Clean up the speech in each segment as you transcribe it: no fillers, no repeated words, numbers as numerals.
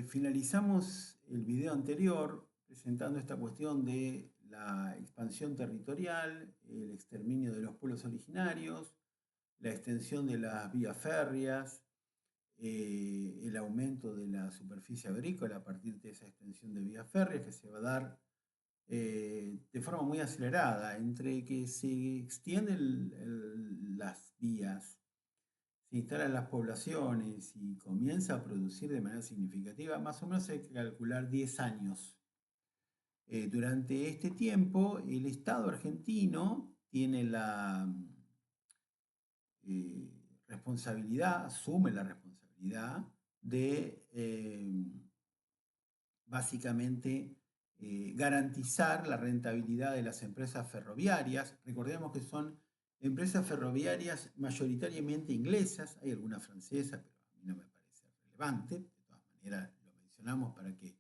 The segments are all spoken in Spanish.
Finalizamos el video anterior presentando esta cuestión de la expansión territorial, el exterminio de los pueblos originarios, la extensión de las vías férreas, el aumento de la superficie agrícola a partir de esa extensión de vías férreas que se va a dar de forma muy acelerada, entre que se extienden las vías, se instalan las poblaciones y comienza a producir de manera significativa, más o menos hay que calcular 10 años. Durante este tiempo, el Estado argentino tiene la responsabilidad, asume la responsabilidad de básicamente garantizar la rentabilidad de las empresas ferroviarias. Recordemos que son empresas ferroviarias mayoritariamente inglesas, hay algunas francesas, pero a mí no me parece relevante. De todas maneras, lo mencionamos para que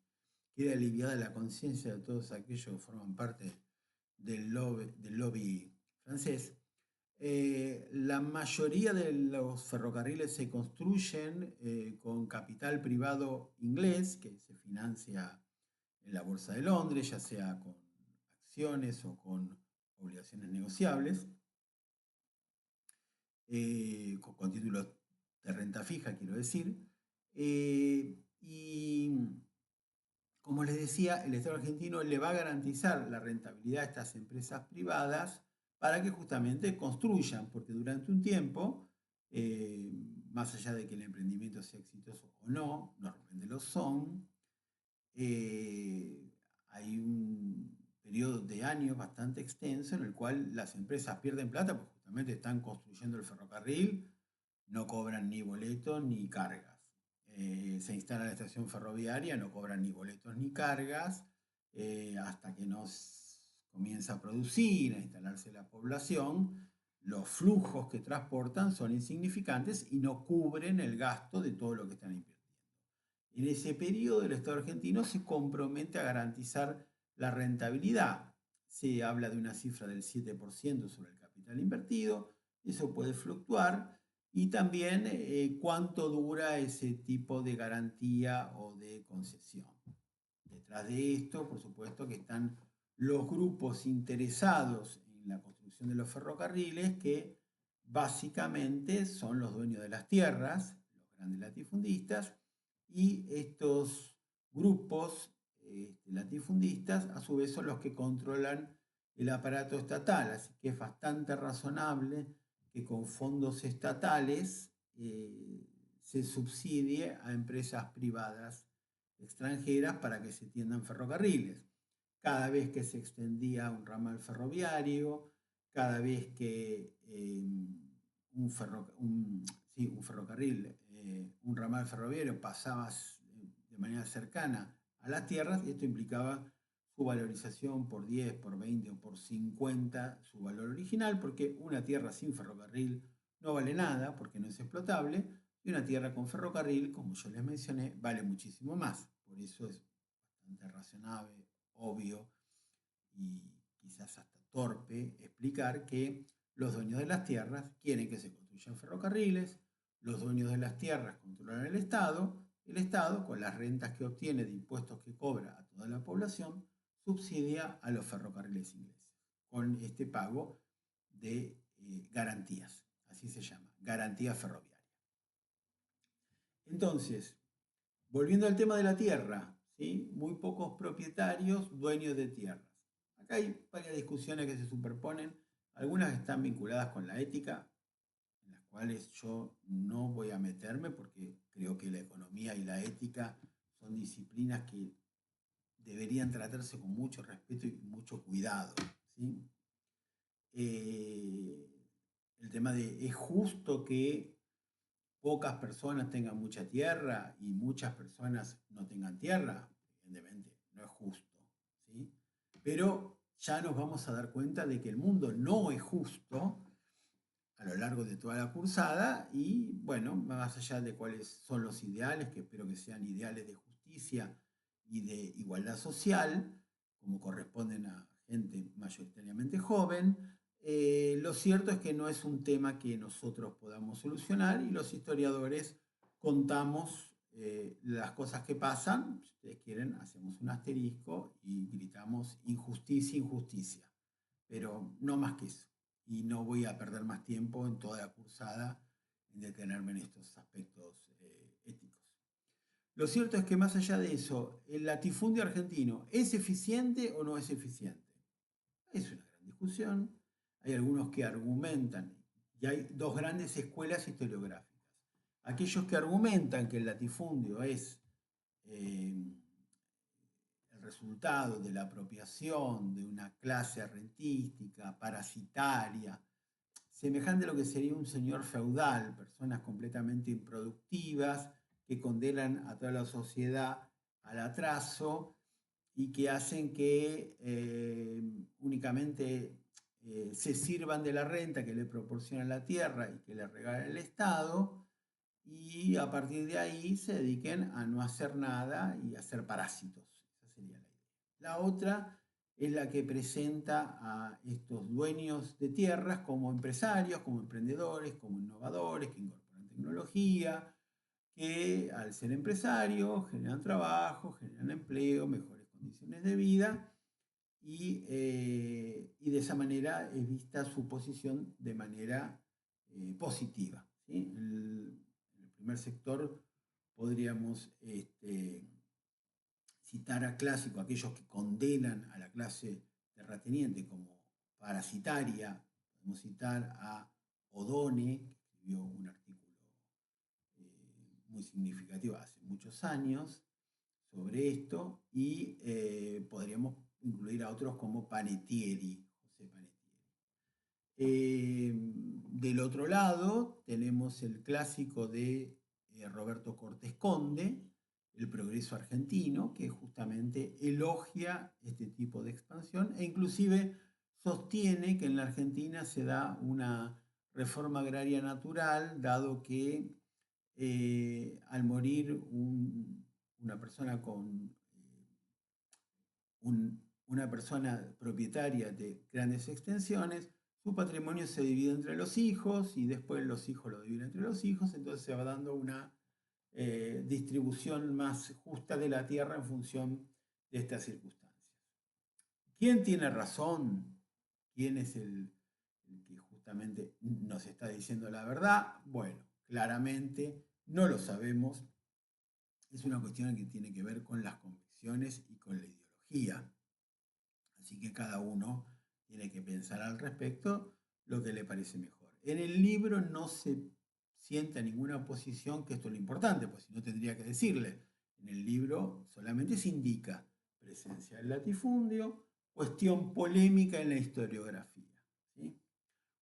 quede aliviada la conciencia de todos aquellos que forman parte del lobby francés. La mayoría de los ferrocarriles se construyen con capital privado inglés que se financia en la Bolsa de Londres, ya sea con acciones o con obligaciones negociables, con títulos de renta fija, quiero decir. Y como les decía, el Estado argentino le va a garantizar la rentabilidad a estas empresas privadas para que justamente construyan, porque durante un tiempo, más allá de que el emprendimiento sea exitoso o no, normalmente lo son, hay un periodo de años bastante extenso en el cual las empresas pierden plata porque justamente están construyendo el ferrocarril, no cobran ni boletos ni cargas. Se instala la estación ferroviaria, no cobran ni boletos ni cargas, hasta que no comienza a producir, a instalarse la población. Los flujos que transportan son insignificantes y no cubren el gasto de todo lo que están invirtiendo. En ese periodo el Estado argentino se compromete a garantizar la rentabilidad. Se habla de una cifra del 7% sobre el capital invertido, eso puede fluctuar, y también cuánto dura ese tipo de garantía o de concesión. Detrás de esto, por supuesto, que están los grupos interesados en la construcción de los ferrocarriles, que básicamente son los dueños de las tierras, los grandes latifundistas, y estos grupos latifundistas a su vez son los que controlan el aparato estatal, así que es bastante razonable que con fondos estatales se subsidie a empresas privadas extranjeras para que se tiendan ferrocarriles. Cada vez que se extendía un ramal ferroviario, cada vez que un ferrocarril, un ramal ferroviario pasaba de manera cercana a las tierras, esto implicaba su valorización por 10, por 20 o por 50 su valor original, porque una tierra sin ferrocarril no vale nada, porque no es explotable, y una tierra con ferrocarril, como yo les mencioné, vale muchísimo más. Por eso es bastante razonable, obvio y quizás hasta torpe explicar que los dueños de las tierras quieren que se construyan ferrocarriles, los dueños de las tierras controlan el Estado con las rentas que obtiene de impuestos que cobra a toda la población, subsidia a los ferrocarriles ingleses con este pago de garantías, así se llama, garantía ferroviaria. Entonces, volviendo al tema de la tierra, ¿sí? Muy pocos propietarios, dueños de tierras. Acá hay varias discusiones que se superponen, algunas están vinculadas con la ética, en las cuales yo no voy a meterme porque creo que la economía y la ética son disciplinas que deberían tratarse con mucho respeto y mucho cuidado. ¿Sí? El tema de, ¿es justo que pocas personas tengan mucha tierra y muchas personas no tengan tierra? Evidentemente, no es justo. ¿Sí? Pero ya nos vamos a dar cuenta de que el mundo no es justo a lo largo de toda la cursada y, bueno, más allá de cuáles son los ideales, que espero que sean ideales de justicia y de igualdad social, como corresponden a gente mayoritariamente joven, lo cierto es que no es un tema que nosotros podamos solucionar y los historiadores contamos las cosas que pasan, si ustedes quieren, hacemos un asterisco y gritamos injusticia, injusticia, pero no más que eso. Y no voy a perder más tiempo en toda la cursada en detenerme en estos aspectos éticos. Lo cierto es que más allá de eso, ¿el latifundio argentino es eficiente o no es eficiente? Es una gran discusión. Hay algunos que argumentan, y hay dos grandes escuelas historiográficas. Aquellos que argumentan que el latifundio es eh, el resultado de la apropiación de una clase rentística, parasitaria, semejante a lo que sería un señor feudal, personas completamente improductivas que condenan a toda la sociedad al atraso y que hacen que únicamente se sirvan de la renta que le proporciona la tierra y que le regala el Estado, y a partir de ahí se dediquen a no hacer nada y a ser parásitos. Esa sería la idea. La otra es la que presenta a estos dueños de tierras como empresarios, como emprendedores, como innovadores, que incorporan tecnología, que al ser empresarios generan trabajo, generan empleo, mejores condiciones de vida y de esa manera es vista su posición de manera positiva. ¿Sí? En el primer sector podríamos citar a clásicos, aquellos que condenan a la clase terrateniente como parasitaria. Podemos citar a Odone, que escribió un artículo muy significativo hace muchos años sobre esto, y podríamos incluir a otros como Panettiere, José Panettiere. Del otro lado tenemos el clásico de Roberto Cortés Conde, El progreso argentino, que justamente elogia este tipo de expansión e inclusive sostiene que en la Argentina se da una reforma agraria natural, dado que al morir una persona una persona propietaria de grandes extensiones, su patrimonio se divide entre los hijos y después los hijos lo dividen entre los hijos, entonces se va dando una distribución más justa de la tierra en función de estas circunstancias. ¿Quién tiene razón? ¿Quién es el que justamente nos está diciendo la verdad? Bueno, claramente no lo sabemos. Es una cuestión que tiene que ver con las convicciones y con la ideología. Así que cada uno tiene que pensar al respecto lo que le parece mejor. En el libro no se sienta ninguna posición, que esto es lo importante, pues si no tendría que decirle. En el libro solamente se indica presencia del latifundio, cuestión polémica en la historiografía. ¿Sí?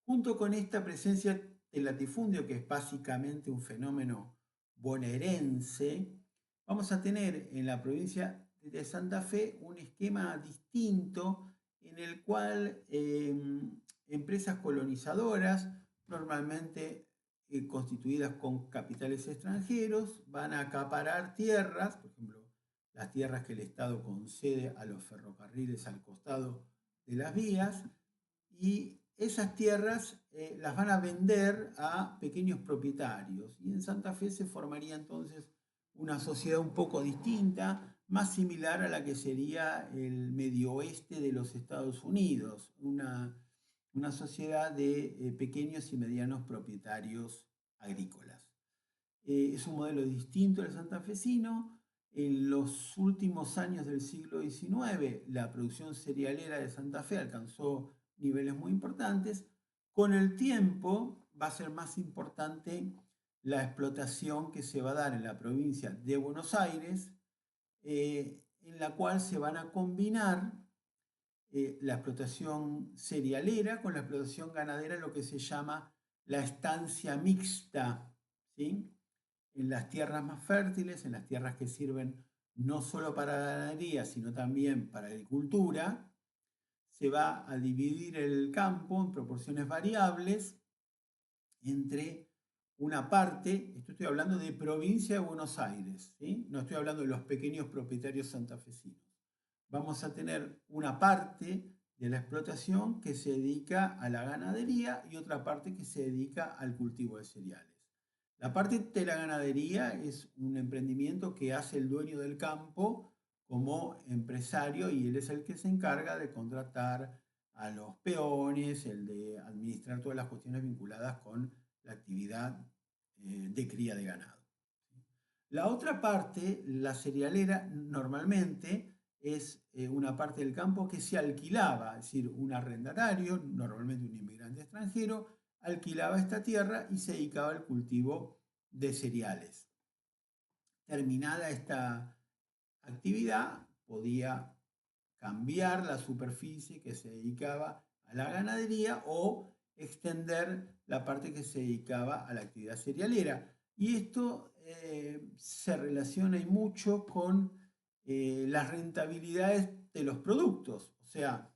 Junto con esta presencia del latifundio, que es básicamente un fenómeno bonaerense, vamos a tener en la provincia de Santa Fe un esquema distinto en el cual empresas colonizadoras, normalmente constituidas con capitales extranjeros, van a acaparar tierras, por ejemplo, las tierras que el Estado concede a los ferrocarriles al costado de las vías, y esas tierras las van a vender a pequeños propietarios. Y en Santa Fe se formaría entonces una sociedad un poco distinta, más similar a la que sería el medio oeste de los Estados Unidos, una sociedad de pequeños y medianos propietarios agrícolas. Es un modelo distinto al santafesino. En los últimos años del siglo XIX, la producción cerealera de Santa Fe alcanzó niveles muy importantes. Con el tiempo va a ser más importante la explotación que se va a dar en la provincia de Buenos Aires, en la cual se van a combinar la explotación cerealera con la explotación ganadera, lo que se llama la estancia mixta, ¿sí? En las tierras más fértiles, en las tierras que sirven no solo para ganadería, sino también para agricultura, se va a dividir el campo en proporciones variables entre una parte, esto estoy hablando de provincia de Buenos Aires, ¿sí? No estoy hablando de los pequeños propietarios santafesinos. Vamos a tener una parte de la explotación que se dedica a la ganadería y otra parte que se dedica al cultivo de cereales. La parte de la ganadería es un emprendimiento que hace el dueño del campo como empresario y él es el que se encarga de contratar a los peones, el de administrar todas las cuestiones vinculadas con la actividad de cría de ganado. La otra parte, la cerealera, normalmente es una parte del campo que se alquilaba, es decir, un arrendatario, normalmente un inmigrante extranjero, alquilaba esta tierra y se dedicaba al cultivo de cereales. Terminada esta actividad, podía cambiar la superficie que se dedicaba a la ganadería o extender la parte que se dedicaba a la actividad cerealera. Y esto se relaciona y mucho con las rentabilidades de los productos. O sea,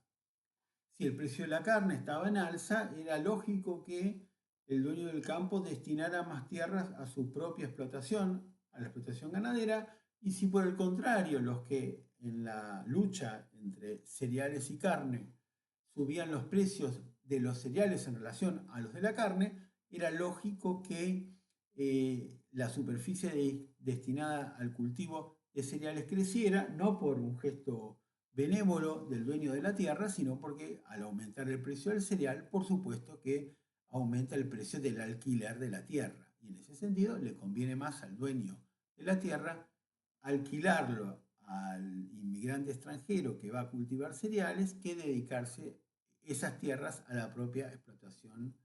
si el precio de la carne estaba en alza, era lógico que el dueño del campo destinara más tierras a su propia explotación, a la explotación ganadera, y si por el contrario los que en la lucha entre cereales y carne subían los precios de los cereales en relación a los de la carne, era lógico que la superficie destinada al cultivo de cereales creciera, no por un gesto benévolo del dueño de la tierra, sino porque al aumentar el precio del cereal, por supuesto que aumenta el precio del alquiler de la tierra. Y en ese sentido le conviene más al dueño de la tierra alquilarlo al inmigrante extranjero que va a cultivar cereales que dedicarse esas tierras a la propia explotación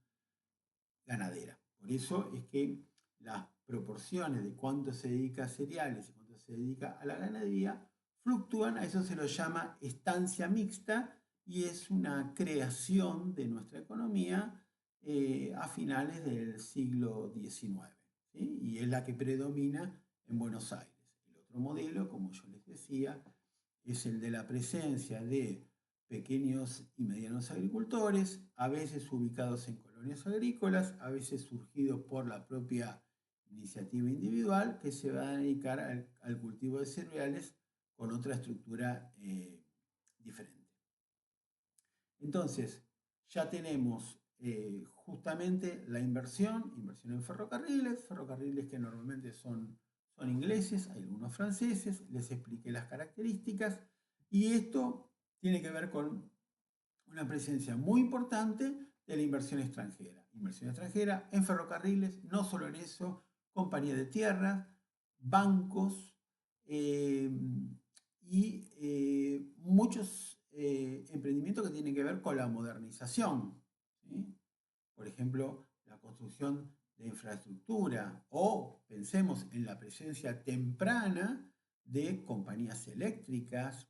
ganadera. Por eso es que las proporciones de cuánto se dedica a cereales y cuánto se dedica a la ganadería fluctúan, a eso se lo llama estancia mixta y es una creación de nuestra economía a finales del siglo XIX, ¿sí? Y es la que predomina en Buenos Aires. El otro modelo, como yo les decía, es el de la presencia de pequeños y medianos agricultores, a veces ubicados en colonias agrícolas, a veces surgidos por la propia iniciativa individual, que se va a dedicar al cultivo de cereales con otra estructura diferente. Entonces, ya tenemos justamente la inversión en ferrocarriles que normalmente son ingleses, hay algunos franceses, les expliqué las características, y esto tiene que ver con una presencia muy importante de la inversión extranjera. Inversión extranjera en ferrocarriles, no solo en eso, compañía de tierras, bancos y muchos emprendimientos que tienen que ver con la modernización, ¿sí? Por ejemplo, la construcción de infraestructura o pensemos en la presencia temprana de compañías eléctricas,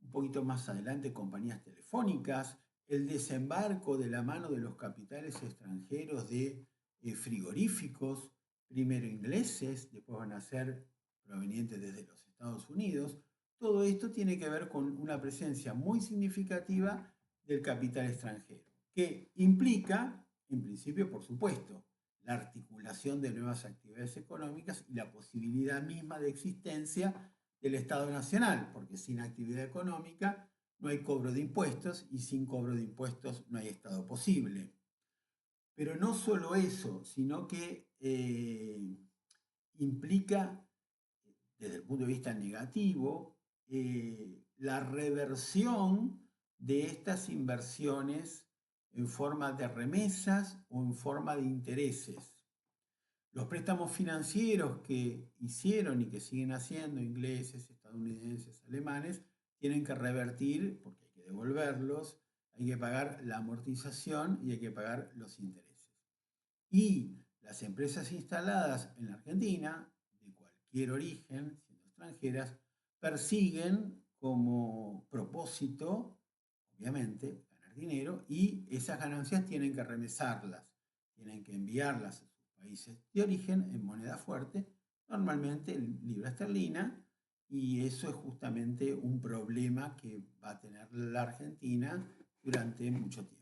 un poquito más adelante compañías telefónicas, el desembarco de la mano de los capitales extranjeros de frigoríficos, primero ingleses, después van a ser provenientes desde los Estados Unidos. Todo esto tiene que ver con una presencia muy significativa del capital extranjero, que implica, en principio, por supuesto, la articulación de nuevas actividades económicas y la posibilidad misma de existencia del Estado Nacional, porque sin actividad económica no hay cobro de impuestos y sin cobro de impuestos no hay Estado posible. Pero no solo eso, sino que implica, desde el punto de vista negativo, la reversión de estas inversiones en forma de remesas o en forma de intereses. Los préstamos financieros que hicieron y que siguen haciendo ingleses, estadounidenses, alemanes, tienen que revertir, porque hay que devolverlos, hay que pagar la amortización y hay que pagar los intereses. Y las empresas instaladas en la Argentina, de cualquier origen, siendo extranjeras, persiguen como propósito, obviamente, ganar dinero y esas ganancias tienen que remesarlas, tienen que enviarlas países de origen en moneda fuerte, normalmente en libra esterlina, y eso es justamente un problema que va a tener la Argentina durante mucho tiempo.